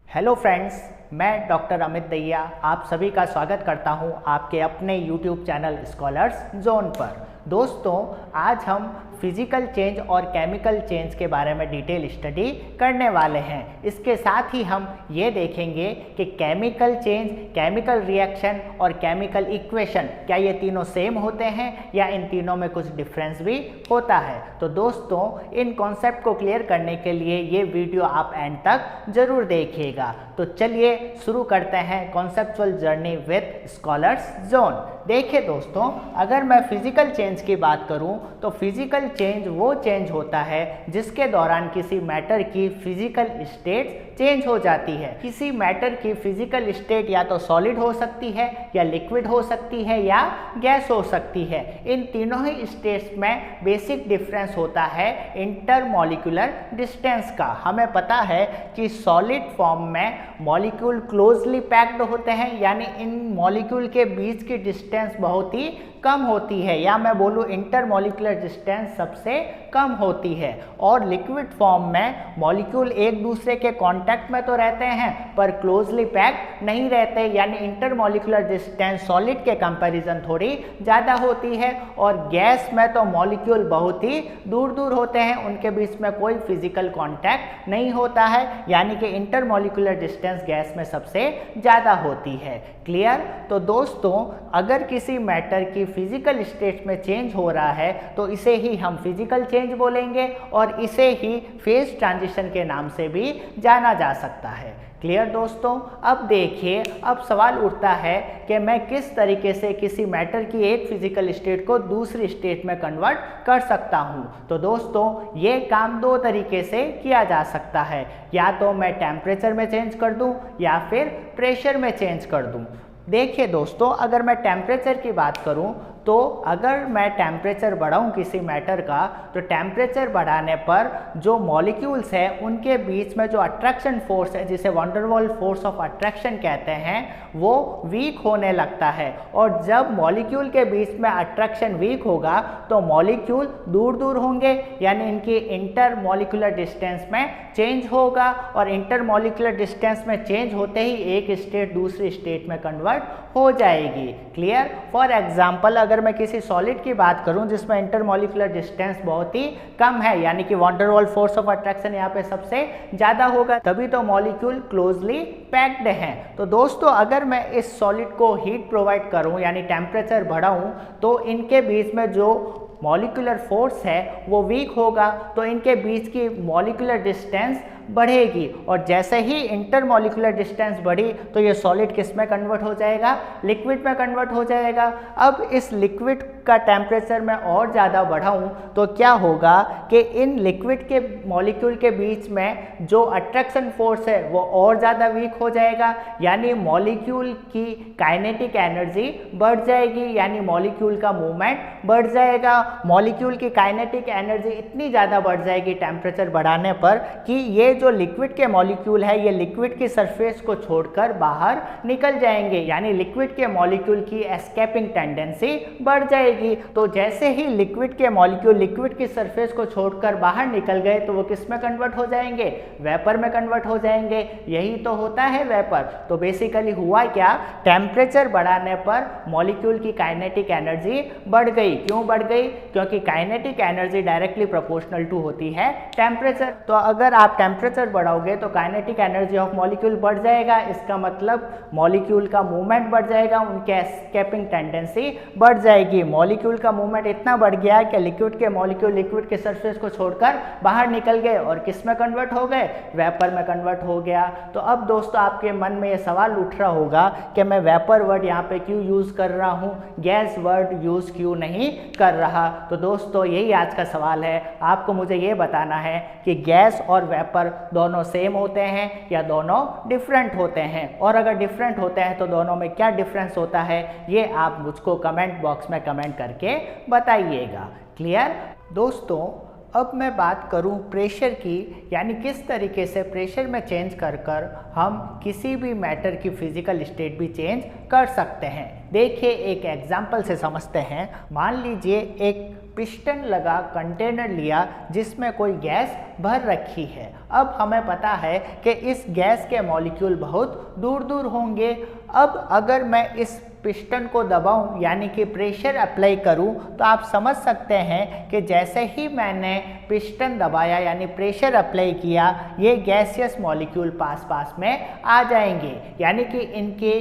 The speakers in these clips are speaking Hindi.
हेलो फ्रेंड्स, मैं डॉक्टर अमित दैया आप सभी का स्वागत करता हूं आपके अपने यूट्यूब चैनल स्कॉलर्स जोन पर। दोस्तों, आज हम फिजिकल चेंज और केमिकल चेंज के बारे में डिटेल स्टडी करने वाले हैं। इसके साथ ही हम ये देखेंगे कि केमिकल चेंज, केमिकल रिएक्शन और केमिकल इक्वेशन क्या ये तीनों सेम होते हैं या इन तीनों में कुछ डिफरेंस भी होता है। तो दोस्तों, इन कॉन्सेप्ट को क्लियर करने के लिए ये वीडियो आप एंड तक जरूर देखिएगा। तो चलिए शुरू करते हैं conceptual journey with scholars zone. देखिए दोस्तों, अगर मैं फिजिकल चेंज की बात करूं तो फिजिकल चेंज वो चेंज होता है जिसके दौरान किसी मैटर की फिजिकल स्टेट चेंज हो जाती है। किसी मैटर की फिजिकल स्टेट या तो सॉलिड हो सकती है या लिक्विड हो सकती है या गैस हो सकती है। इन तीनों ही स्टेट्स में बेसिक डिफरेंस होता है इंटरमॉलिक्यूलर डिस्टेंस का। हमें पता है कि सॉलिड फॉर्म में मॉलिक्यूल क्लोजली पैक्ड होते हैं, यानी इन मॉलिक्यूल के बीच की डिस्टेंस बहुत ही कम होती है, या मैं बोलूँ इंटरमॉलिक्यूलर डिस्टेंस सबसे कम होती है। और लिक्विड फॉर्म में मॉलिक्यूल एक दूसरे के कांटेक्ट में तो रहते हैं पर क्लोजली पैक्ड नहीं रहते, यानी इंटरमॉलिक्यूलर डिस्टेंस सॉलिड के कंपैरिजन थोड़ी ज़्यादा होती है। और गैस में तो मॉलिक्यूल बहुत ही दूर दूर होते हैं, उनके बीच में कोई फिजिकल कांटेक्ट नहीं होता है, यानी कि इंटरमॉलिक्यूलर डिस्टेंस गैस में सबसे ज़्यादा होती है। क्लियर? तो दोस्तों, अगर किसी मैटर की फिजिकल स्टेट में चेंज हो रहा है तो इसे ही हम फिजिकल चेंज बोलेंगे और इसे ही फेज ट्रांजिशन के नाम से भी जाना जा सकता है। क्लियर दोस्तों? अब देखिए, अब सवाल उठता है कि मैं किस तरीके से किसी मैटर की एक फिजिकल स्टेट को दूसरी स्टेट में कन्वर्ट कर सकता हूं। तो दोस्तों, ये काम दो तरीके से किया जा सकता है, या तो मैं टेम्परेचर में चेंज कर दूं या फिर प्रेशर में चेंज कर दूं। देखिए दोस्तों, अगर मैं टेम्परेचर की बात करूं तो अगर मैं टेम्परेचर बढ़ाऊं किसी मैटर का, तो टेम्परेचर बढ़ाने पर जो मॉलिक्यूल्स हैं उनके बीच में जो अट्रैक्शन फोर्स है, जिसे wonder wall force of attraction कहते हैं, वो वीक होने लगता है। और जब मॉलिक्यूल के बीच में अट्रैक्शन वीक होगा तो मॉलिक्यूल दूर दूर होंगे, यानी इनकी इंटर मॉलिक्यूलर डिस्टेंस में चेंज होगा। और इंटर मॉलिक्यूलर डिस्टेंस में चेंज होते ही एक स्टेट दूसरी स्टेट में कन्वर्ट हो जाएगी। क्लियर? फॉर एग्जाम्पल, अगर मैं किसी सॉलिड की बात करूं जिसमें इंटरमॉलिक्यूलर डिस्टेंस बहुत ही कम है, यानी कि wonder wall force of attraction यहाँ पे सबसे ज्यादा होगा, तभी तो मॉलिक्यूल क्लोजली पैक्ड हैं। तो दोस्तों, अगर मैं इस सॉलिड को हीट प्रोवाइड करूं यानी टेम्परेचर बढ़ाऊं, तो इनके बीच में जो मॉलिक्यूलर फोर्स है वो वीक होगा, तो इनके बीच की मॉलिक्यूलर डिस्टेंस बढ़ेगी। और जैसे ही इंटरमॉलिक्यूलर डिस्टेंस बढ़ी तो ये सॉलिड किस में कन्वर्ट हो जाएगा? लिक्विड में कन्वर्ट हो जाएगा। अब इस लिक्विड का टेम्परेचर मैं और ज़्यादा बढ़ाऊं तो क्या होगा कि इन लिक्विड के मॉलिक्यूल के बीच में जो अट्रैक्शन फोर्स है वो और ज़्यादा वीक हो जाएगा, यानी मॉलिक्यूल की काइनेटिक एनर्जी बढ़ जाएगी, यानी मॉलिक्यूल का मूवमेंट बढ़ जाएगा। मॉलिक्यूल की काइनेटिक एनर्जी इतनी ज़्यादा बढ़ जाएगी टेम्परेचर बढ़ाने पर कि ये जो लिक्विड के मॉलिक्यूल है ये लिक्विड की सरफेस को छोड़कर बाहर निकल जाएंगे, यानी लिक्विड के मॉलिक्यूल की एस्केपिंग टेंडेंसी बढ़ जाएगी। तो जैसे ही लिक्विड के मॉलिक्यूल लिक्विड की सरफेस को छोड़कर बाहर निकल गए तो वो किस में कन्वर्ट हो जाएंगे? वेपर में कन्वर्ट हो जाएंगे। यही तो होता है वेपर। तो बेसिकली हुआ क्या? टेम्परेचर बढ़ाने पर मॉलिक्यूल की काइनेटिक एनर्जी बढ़ गई। क्यों बढ़ गई? क्योंकि kinetic energy directly proportional to होती है टेम्परेचर। तो अगर आप टेम्परेचर बढ़ाओगे तो काइनेटिक एनर्जी ऑफ मॉलिक्यूल बढ़ जाएगा, इसका मतलब मॉलिक्यूल का मूवमेंट बढ़ जाएगा, उनके एस्केपिंग टेंडेंसी बढ़ जाएगी। मॉलिक्यूल का मूवमेंट इतना बढ़ गया कि लिक्विड के मॉलिक्यूल लिक्विड के सरफेस को छोड़कर बाहर निकल गए और किस में कन्वर्ट हो गए? वेपर में कन्वर्ट हो गया। तो अब दोस्तों, आपके मन में ये सवाल उठ रहा होगा कि मैं वेपर वर्ड यहाँ पे क्यों यूज कर रहा हूँ, गैस वर्ड यूज क्यों नहीं कर रहा? तो दोस्तों, यही आज का सवाल है। आपको मुझे ये बताना है कि गैस और वेपर दोनों सेम होते हैं या दोनों डिफरेंट होते हैं, और अगर डिफरेंट होते हैं तो दोनों में क्या डिफरेंस होता है, ये आप मुझको कमेंट बॉक्स में कमेंट करके बताइएगा। क्लियर? दोस्तों, अब मैं बात करूं प्रेशर की, यानी किस तरीके से प्रेशर में चेंज कर हम किसी भी मैटर की फिजिकल स्टेट भी चेंज कर सकते हैं। देखिए, एक एग्जांपल से समझते हैं। मान लीजिए एक पिस्टन लगा कंटेनर लिया जिसमें कोई गैस भर रखी है। अब हमें पता है कि इस गैस के मॉलिक्यूल बहुत दूर दूर होंगे। अब अगर मैं इस पिस्टन को दबाऊं यानी कि प्रेशर अप्लाई करूं तो आप समझ सकते हैं कि जैसे ही मैंने पिस्टन दबाया यानी प्रेशर अप्लाई किया, ये गैसियस मॉलिक्यूल पास पास में आ जाएंगे, यानी कि इनके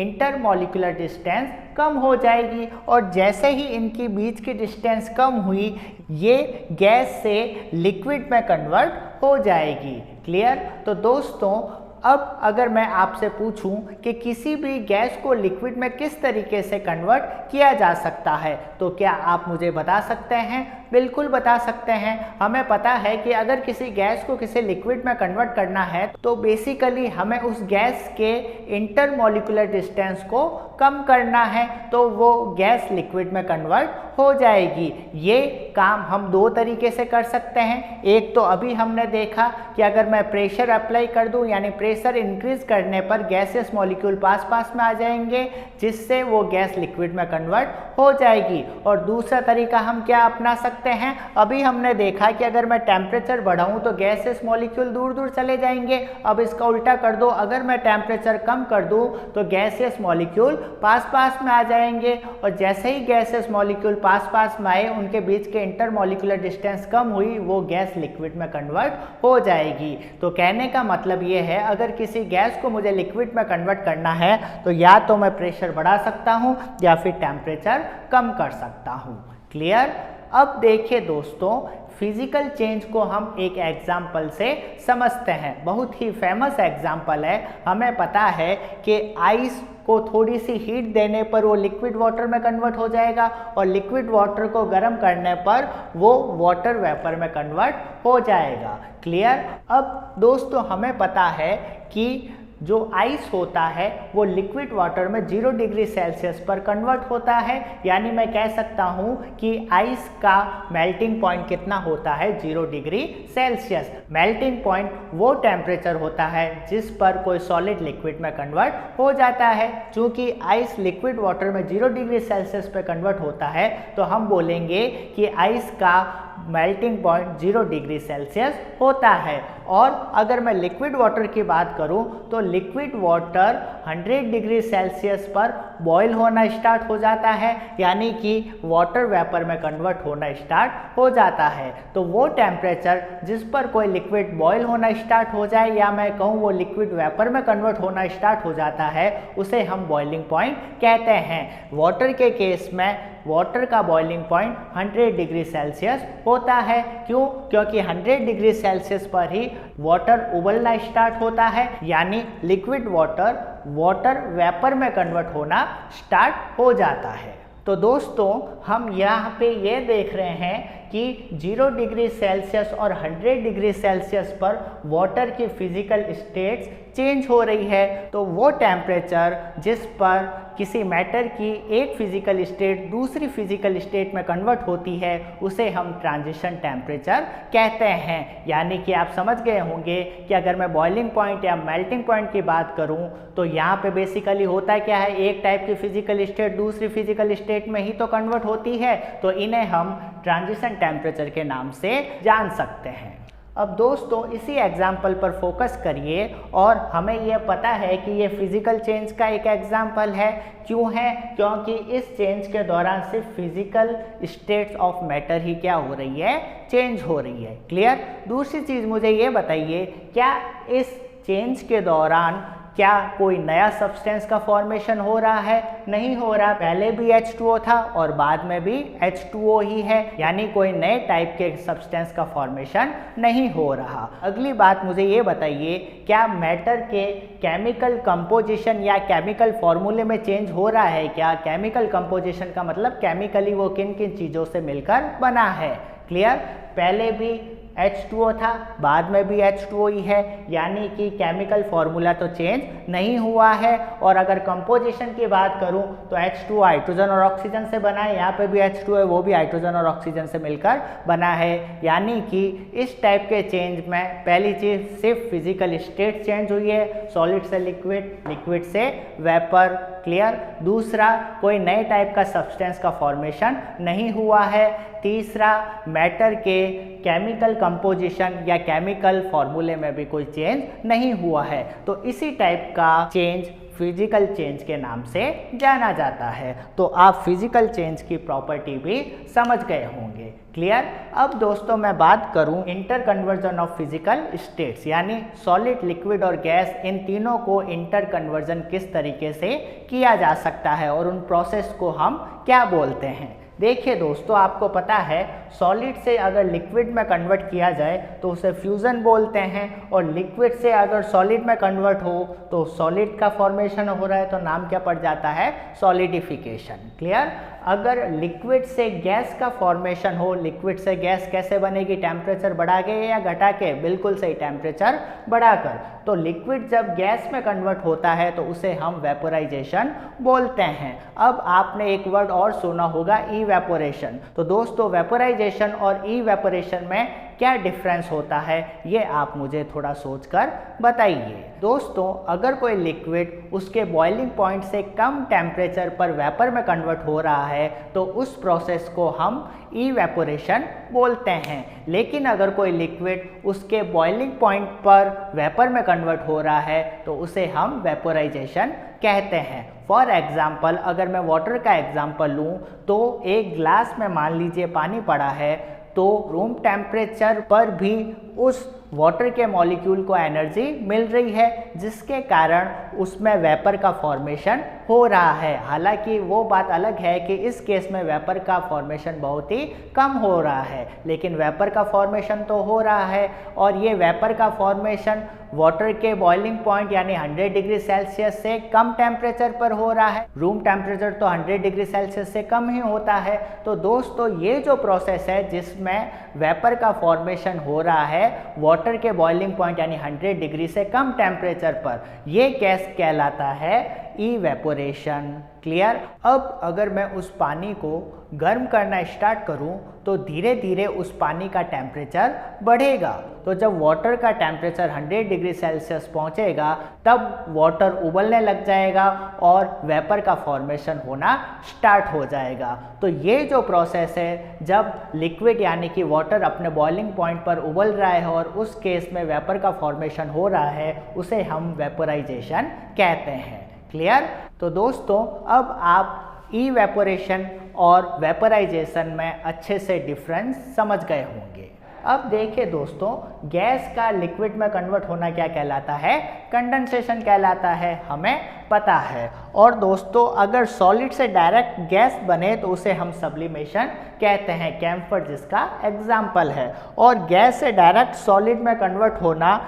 इंटरमॉलिक्यूलर डिस्टेंस कम हो जाएगी। और जैसे ही इनकी बीच की डिस्टेंस कम हुई, ये गैस से लिक्विड में कन्वर्ट हो जाएगी। क्लियर? तो दोस्तों, अब अगर मैं आपसे पूछूं कि किसी भी गैस को लिक्विड में किस तरीके से कन्वर्ट किया जा सकता है, तो क्या आप मुझे बता सकते हैं? बिल्कुल बता सकते हैं। हमें पता है कि अगर किसी गैस को किसी लिक्विड में कन्वर्ट करना है तो बेसिकली हमें उस गैस के इंटरमॉलिक्यूलर डिस्टेंस को कम करना है, तो वो गैस लिक्विड में कन्वर्ट हो जाएगी। ये काम हम दो तरीके से कर सकते हैं। एक तो अभी हमने देखा कि अगर मैं प्रेशर अप्लाई कर दूं यानी प्रेशर इंक्रीज करने पर गैसेस मॉलिक्यूल पास पास में आ जाएंगे, जिससे वो गैस लिक्विड में कन्वर्ट हो जाएगी। और दूसरा तरीका हम क्या अपना सकते हैं? अभी हमने देखा कि अगर मैं टेम्परेचर बढ़ाऊं तो गैसेस मॉलिक्यूल दूर दूर चले जाएंगे। अब इसका उल्टा कर दो, अगर मैं टेम्परेचर कम कर दूं तो गैसेस मॉलिक्यूल पास पास में आ जाएंगे। और जैसे ही गैसेस मॉलिक्यूल पास पास में आए, उनके बीच के इंटरमॉलिक्यूलर डिस्टेंस कम हुई, वो गैस लिक्विड में कन्वर्ट हो जाएगी। तो कहने का मतलब ये है, अगर किसी गैस को मुझे लिक्विड में कन्वर्ट करना है तो या तो मैं प्रेशर बढ़ा सकता हूं या फिर टेम्परेचर कम कर सकता हूं। क्लियर? अब देखिए दोस्तों, फिजिकल चेंज को हम एक एग्जाम्पल से समझते हैं। बहुत ही फेमस एग्जाम्पल है। हमें पता है कि आइस को थोड़ी सी हीट देने पर वो लिक्विड वाटर में कन्वर्ट हो जाएगा और लिक्विड वाटर को गर्म करने पर वो वाटर वेपर में कन्वर्ट हो जाएगा। क्लियर? अब दोस्तों, हमें पता है कि जो आइस होता है वो लिक्विड वाटर में 0 डिग्री सेल्सियस पर कन्वर्ट होता है, यानी मैं कह सकता हूँ कि आइस का मेल्टिंग पॉइंट कितना होता है? 0 डिग्री सेल्सियस। मेल्टिंग पॉइंट वो टेम्परेचर होता है जिस पर कोई सॉलिड लिक्विड में कन्वर्ट हो जाता है। चूँकि आइस लिक्विड वाटर में 0 डिग्री सेल्सियस पर कन्वर्ट होता है, तो हम बोलेंगे कि आइस का मेल्टिंग पॉइंट 0 डिग्री सेल्सियस होता है। और अगर मैं लिक्विड वाटर की बात करूं तो लिक्विड वाटर 100 डिग्री सेल्सियस पर बॉयल होना स्टार्ट हो जाता है, यानी कि वाटर वेपर में कन्वर्ट होना स्टार्ट हो जाता है। तो वो टेम्परेचर जिस पर कोई लिक्विड बॉयल होना स्टार्ट हो जाए, या मैं कहूँ वो लिक्विड वेपर में कन्वर्ट होना स्टार्ट हो जाता है, उसे हम बॉइलिंग पॉइंट कहते हैं। वाटर के केस में वाटर का बॉइलिंग पॉइंट 100 डिग्री सेल्सियस होता है। क्यों? क्योंकि 100 डिग्री सेल्सियस पर ही वाटर उबलना स्टार्ट होता है, यानी लिक्विड वाटर वेपर में कन्वर्ट होना स्टार्ट हो जाता है। तो दोस्तों, हम यहाँ पे ये देख रहे हैं कि 0 डिग्री सेल्सियस और 100 डिग्री सेल्सियस पर वाटर की फिजिकल स्टेट्स चेंज हो रही है। तो वो टेम्परेचर जिस पर किसी मैटर की एक फिजिकल स्टेट दूसरी फिजिकल स्टेट में कन्वर्ट होती है, उसे हम ट्रांजिशन टेम्परेचर कहते हैं। यानी कि आप समझ गए होंगे कि अगर मैं बॉइलिंग पॉइंट या मेल्टिंग पॉइंट की बात करूं तो यहाँ पे बेसिकली होता क्या है, एक टाइप की फिजिकल स्टेट दूसरी फिजिकल स्टेट में ही तो कन्वर्ट होती है, तो इन्हें हम ट्रांजिशन टेम्परेचर के नाम से जान सकते हैं। अब दोस्तों, इसी एग्जाम्पल पर फोकस करिए और हमें यह पता है कि ये फिजिकल चेंज का एक एग्जाम्पल है। क्यों है? क्योंकि इस चेंज के दौरान सिर्फ फिजिकल स्टेट्स ऑफ मैटर ही क्या हो रही है? चेंज हो रही है। क्लियर? दूसरी चीज़ मुझे ये बताइए, क्या इस चेंज के दौरान क्या कोई नया सब्सटेंस का फॉर्मेशन हो रहा है? नहीं हो रहा। पहले भी H2O था और बाद में भी H2O ही है, यानी कोई नए टाइप के सब्सटेंस का फॉर्मेशन नहीं हो रहा। अगली बात मुझे ये बताइए, क्या मैटर के केमिकल कंपोजिशन या केमिकल फॉर्मूले में चेंज हो रहा है क्या? केमिकल कंपोजिशन का मतलब केमिकली वो किन किन चीज़ों से मिलकर बना है। क्लियर? पहले भी H2O था, बाद में भी H2O ही है, यानी कि केमिकल फॉर्मूला तो चेंज नहीं हुआ है। और अगर कंपोजिशन की बात करूं तो H2O हाइड्रोजन और ऑक्सीजन से बना है, यहाँ पे भी H2O है, वो भी हाइड्रोजन और ऑक्सीजन से मिलकर बना है। यानी कि इस टाइप के चेंज में पहली चीज़ सिर्फ फिजिकल स्टेट चेंज हुई है, सॉलिड से लिक्विड, लिक्विड से वेपर। क्लियर? दूसरा, कोई नए टाइप का सब्सटेंस का फॉर्मेशन नहीं हुआ है। तीसरा, मैटर के केमिकल कंपोजिशन या केमिकल फॉर्मूले में भी कोई चेंज नहीं हुआ है। तो इसी टाइप का चेंज फिजिकल चेंज के नाम से जाना जाता है। तो आप फिजिकल चेंज की प्रॉपर्टी भी समझ गए होंगे। क्लियर। अब दोस्तों मैं बात करूं inter conversion of physical states, यानी सॉलिड, लिक्विड और गैस, इन तीनों को इंटर कन्वर्जन किस तरीके से किया जा सकता है और उन प्रोसेस को हम क्या बोलते हैं। देखिए दोस्तों, आपको पता है सॉलिड से अगर लिक्विड में कन्वर्ट किया जाए तो उसे फ्यूज़न बोलते हैं, और लिक्विड से अगर सॉलिड में कन्वर्ट हो तो सॉलिड का फॉर्मेशन हो रहा है तो नाम क्या पड़ जाता है, सॉलिडिफिकेशन। क्लियर। अगर लिक्विड से गैस का फॉर्मेशन हो, लिक्विड से गैस कैसे बनेगी, टेम्परेचर बढ़ा के या घटा के, बिल्कुल सही, टेम्परेचर बढ़ाकर। तो लिक्विड जब गैस में कन्वर्ट होता है तो उसे हम वेपोराइजेशन बोलते हैं। अब आपने एक वर्ड और सुना होगा, इवेपोरेशन। तो दोस्तों वेपोराइजेशन और इवेपोरेशन में क्या डिफरेंस होता है, ये आप मुझे थोड़ा सोचकर बताइए। दोस्तों अगर कोई लिक्विड उसके बॉइलिंग पॉइंट से कम टेम्परेचर पर वेपर में कन्वर्ट हो रहा है तो उस प्रोसेस को हम इवेपोरेशन बोलते हैं। लेकिन अगर कोई लिक्विड उसके बॉइलिंग पॉइंट पर वेपर में कन्वर्ट हो रहा है तो उसे हम वेपोराइजेशन कहते हैं। फॉर एग्जाम्पल, अगर मैं वाटर का एग्जाम्पल लूँ तो एक ग्लास में मान लीजिए पानी पड़ा है, तो रूम टेम्परेचर पर भी उस वाटर के मॉलिक्यूल को एनर्जी मिल रही है, जिसके कारण उसमें वेपर का फॉर्मेशन हो रहा है। हालांकि वो बात अलग है कि इस केस में वेपर का फॉर्मेशन बहुत ही कम हो रहा है, लेकिन वेपर का फॉर्मेशन तो हो रहा है। और ये वेपर का फॉर्मेशन वाटर के बॉइलिंग पॉइंट यानी 100 डिग्री सेल्सियस से कम टेम्परेचर पर हो रहा है। रूम टेम्परेचर तो 100 डिग्री सेल्सियस से कम ही होता है। तो दोस्तों ये जो प्रोसेस है जिसमें वेपर का फॉर्मेशन हो रहा है वाटर के बॉइलिंग पॉइंट यानी 100 डिग्री से कम टेम्परेचर पर, ये गैस कहलाता है इवेपोरेशन। क्लियर। अब अगर मैं उस पानी को गर्म करना स्टार्ट करूं तो धीरे धीरे उस पानी का टेम्परेचर बढ़ेगा। तो जब वाटर का टेम्परेचर 100 डिग्री सेल्सियस पहुंचेगा तब वाटर उबलने लग जाएगा और वेपर का फॉर्मेशन होना स्टार्ट हो जाएगा। तो ये जो प्रोसेस है, जब लिक्विड यानी कि वाटर अपने बॉइलिंग पॉइंट पर उबल रहा है और उस केस में वेपर का फॉर्मेशन हो रहा है, उसे हम वेपोराइजेशन कहते हैं। क्लियर। तो दोस्तों अब आप इवेपोरेशन और वेपोराइजेशन में अच्छे से डिफरेंस समझ गए होंगे। अब देखिए दोस्तों, गैस का लिक्विड में कन्वर्ट होना क्या कहलाता है, कंडेंसेशन कहलाता है, हमें पता है। और दोस्तों अगर सॉलिड से डायरेक्ट गैस बने तो उसे हम सब्लिमेशन कहते हैं, कैम्फर जिसका एग्जाम्पल है। और गैस से डायरेक्ट सॉलिड में कन्वर्ट होना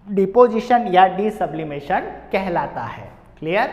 डिपोजिशन या डीसब्लिमेशन कहलाता है। क्लियर।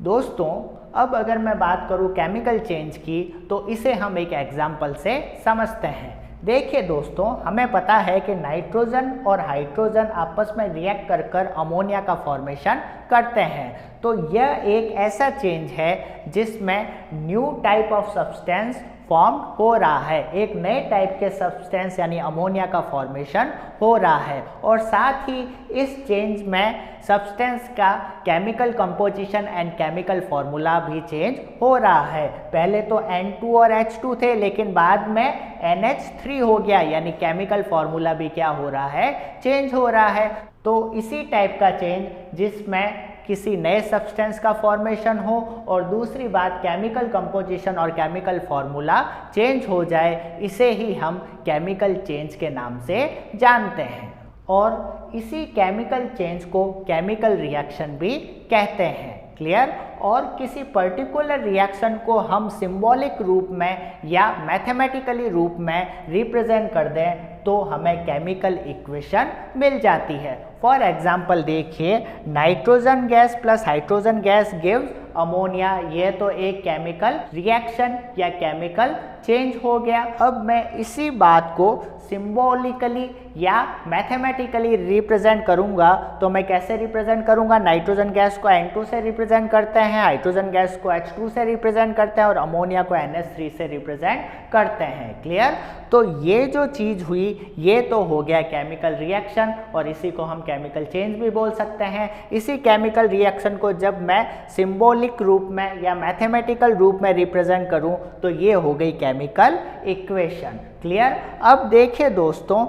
दोस्तों अब अगर मैं बात करूं केमिकल चेंज की तो इसे हम एक एग्जाम्पल से समझते हैं। देखिए दोस्तों, हमें पता है कि नाइट्रोजन और हाइड्रोजन आपस में रिएक्ट कर कर अमोनिया का फॉर्मेशन करते हैं। तो यह एक ऐसा चेंज है जिसमें new type of substance form हो रहा है, एक नए टाइप के सब्सटेंस यानी अमोनिया का फॉर्मेशन हो रहा है। और साथ ही इस चेंज में सब्सटेंस का chemical composition and chemical formula भी चेंज हो रहा है। पहले तो N2 और H2 थे, लेकिन बाद में NH3 हो गया, यानी केमिकल फॉर्मूला भी क्या हो रहा है, चेंज हो रहा है। तो इसी टाइप का चेंज जिसमें किसी नए सब्सटेंस का फॉर्मेशन हो और दूसरी बात केमिकल कंपोजिशन और केमिकल फॉर्मूला चेंज हो जाए, इसे ही हम केमिकल चेंज के नाम से जानते हैं। और इसी केमिकल चेंज को केमिकल रिएक्शन भी कहते हैं। क्लियर। और किसी पर्टिकुलर रिएक्शन को हम सिंबॉलिक रूप में या मैथमेटिकली रूप में रिप्रेजेंट कर दें तो हमें केमिकल इक्वेशन मिल जाती है। फॉर एग्जाम्पल देखिए, nitrogen gas plus hydrogen gas gives ammonia. ये तो एक केमिकल रिएक्शन या केमिकल चेंज हो गया। अब मैं इसी बात को सिंबॉलिकली या मैथमेटिकली रिप्रेजेंट करूंगा तो मैं कैसे रिप्रेजेंट करूंगा, नाइट्रोजन गैस को N2 से रिप्रेजेंट करते हैं, हाइड्रोजन गैस को H2 से रिप्रेजेंट करते हैं और अमोनिया को NH3 से रिप्रेजेंट करते हैं। क्लियर? तो ये जो चीज़ हुई ये तो हो गया केमिकल रिएक्शन और इसी को हम केमिकल चेंज भी बोल सकते हैं। इसी केमिकल रिएक्शन को जब मैं सिंबॉलिक रूप में या मैथमेटिकल रूप में रिप्रेजेंट करूं तो ये हो गई केमिकल इक्वेशन। क्लियर? अब देखिए दोस्तों,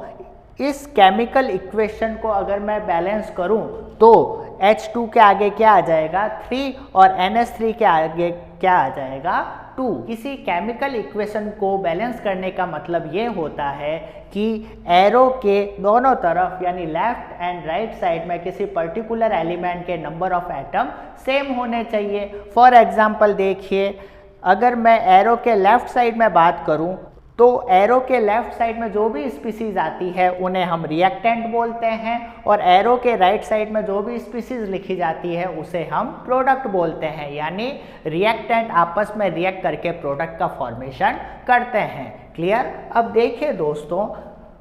इस केमिकल इक्वेशन को अगर मैं बैलेंस करूं तो H2 के आगे क्या आ जाएगा 3 और NH3 के आगे क्या आ जाएगा 2। किसी केमिकल इक्वेशन को बैलेंस करने का मतलब ये होता है कि एरो के दोनों तरफ यानी लेफ्ट एंड राइट साइड में किसी पर्टिकुलर एलिमेंट के नंबर ऑफ एटम सेम होने चाहिए। फॉर एग्जांपल देखिए, अगर मैं एरो के लेफ्ट साइड में बात करूं तो एरो के लेफ्ट साइड में जो भी स्पीसीज आती है उन्हें हम रिएक्टेंट बोलते हैं और एरो के राइट साइड में जो भी स्पीसीज लिखी जाती है उसे हम प्रोडक्ट बोलते हैं। यानी रिएक्टेंट आपस में रिएक्ट करके प्रोडक्ट का फॉर्मेशन करते हैं। क्लियर? अब देखिए दोस्तों,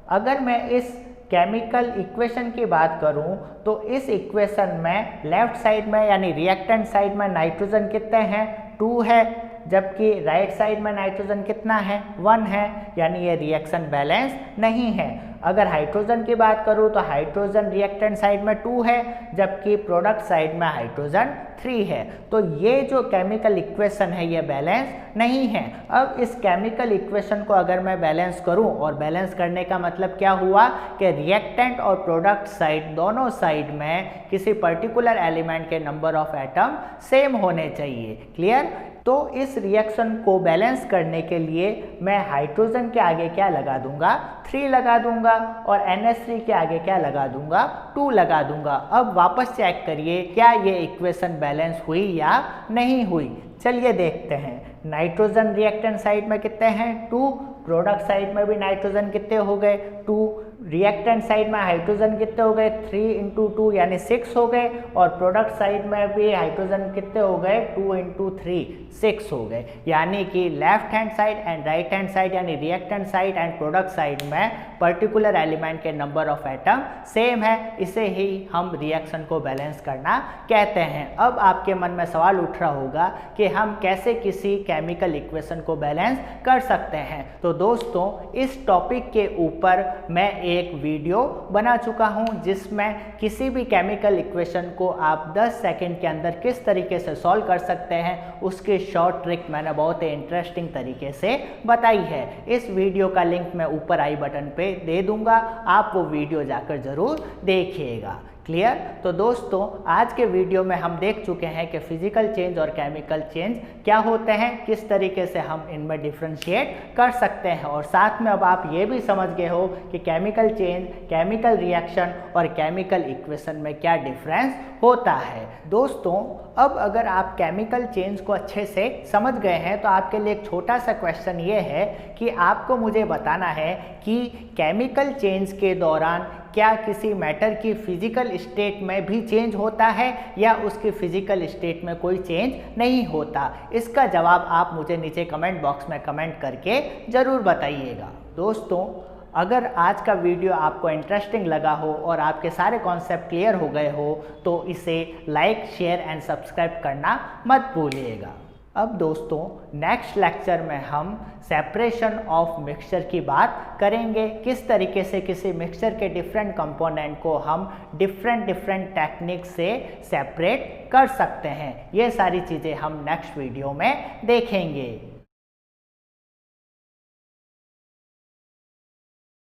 अगर मैं इस केमिकल इक्वेशन की बात करूं तो इस इक्वेशन में लेफ्ट साइड में यानी रिएक्टेंट साइड में नाइट्रोजन कितने हैं 2 है, जबकि राइट साइड में नाइट्रोजन कितना है 1 है, यानी ये रिएक्शन बैलेंस नहीं है। अगर हाइड्रोजन की बात करूँ तो हाइड्रोजन रिएक्टेंट साइड में 2 है जबकि प्रोडक्ट साइड में हाइड्रोजन 3 है। तो ये जो केमिकल इक्वेशन है ये बैलेंस नहीं है। अब इस केमिकल इक्वेशन को अगर मैं बैलेंस करूं और बैलेंस करने का मतलब क्या हुआ कि रिएक्टेंट और प्रोडक्ट साइड दोनों साइड में किसी पर्टिकुलर एलिमेंट के नंबर ऑफ एटम सेम होने चाहिए। क्लियर? तो इस रिएक्शन को बैलेंस करने के लिए मैं हाइड्रोजन के आगे क्या लगा दूंगा 3 लगा दूंगा और NH3 के आगे क्या लगा दूंगा 2 लगा दूंगा। अब वापस चेक करिए क्या ये इक्वेशन बैलेंस हुई या नहीं हुई। चलिए देखते हैं। नाइट्रोजन रिएक्टेंट साइड में कितने हैं 2, प्रोडक्ट साइड में भी नाइट्रोजन कितने हो गए 2, रिएक्टेंट साइड में हाइड्रोजन कितने हो गए 3 इंटू 2 यानी 6 हो गए और प्रोडक्ट साइड में भी हाइड्रोजन कितने हो गए 2 इंटू 3 6 हो गए। यानी कि left hand side and right hand side यानी reactant side and product side में पर्टिकुलर एलिमेंट के नंबर ऑफ एटम सेम है। इसे ही हम रिएक्शन को बैलेंस करना कहते हैं। अब आपके मन में सवाल उठ रहा होगा कि हम कैसे किसी केमिकल इक्वेशन को बैलेंस कर सकते हैं। तो दोस्तों, इस टॉपिक के ऊपर मैं एक वीडियो बना चुका हूं जिसमें किसी भी केमिकल इक्वेशन को आप 10 सेकंड के अंदर किस तरीके से सॉल्व कर सकते हैं उसकी शॉर्ट ट्रिक मैंने बहुत ही इंटरेस्टिंग तरीके से बताई है। इस वीडियो का लिंक मैं ऊपर आई बटन पे दे दूंगा, आप वो वीडियो जाकर जरूर देखिएगा। क्लियर? तो दोस्तों, आज के वीडियो में हम देख चुके हैं कि फिजिकल चेंज और केमिकल चेंज क्या होते हैं, किस तरीके से हम इनमें डिफ्रेंशिएट कर सकते हैं और साथ में अब आप ये भी समझ गए हो कि केमिकल चेंज, केमिकल रिएक्शन और केमिकल इक्वेशन में क्या डिफरेंस होता है। दोस्तों, अब अगर आप केमिकल चेंज को अच्छे से समझ गए हैं तो आपके लिए एक छोटा सा क्वेश्चन ये है कि आपको मुझे बताना है कि केमिकल चेंज के दौरान क्या किसी मैटर की फिजिकल स्टेट में भी चेंज होता है या उसकी फिजिकल स्टेट में कोई चेंज नहीं होता। इसका जवाब आप मुझे नीचे कमेंट बॉक्स में कमेंट करके ज़रूर बताइएगा। दोस्तों, अगर आज का वीडियो आपको इंटरेस्टिंग लगा हो और आपके सारे कॉन्सेप्ट क्लियर हो गए हो तो इसे लाइक, शेयर एंड सब्सक्राइब करना मत भूलिएगा। अब दोस्तों, नेक्स्ट लेक्चर में हम सेपरेशन ऑफ मिक्सचर की बात करेंगे, किस तरीके से किसी मिक्सचर के डिफरेंट कंपोनेंट को हम डिफरेंट टेक्निक से सेपरेट कर सकते हैं। ये सारी चीज़ें हम नेक्स्ट वीडियो में देखेंगे।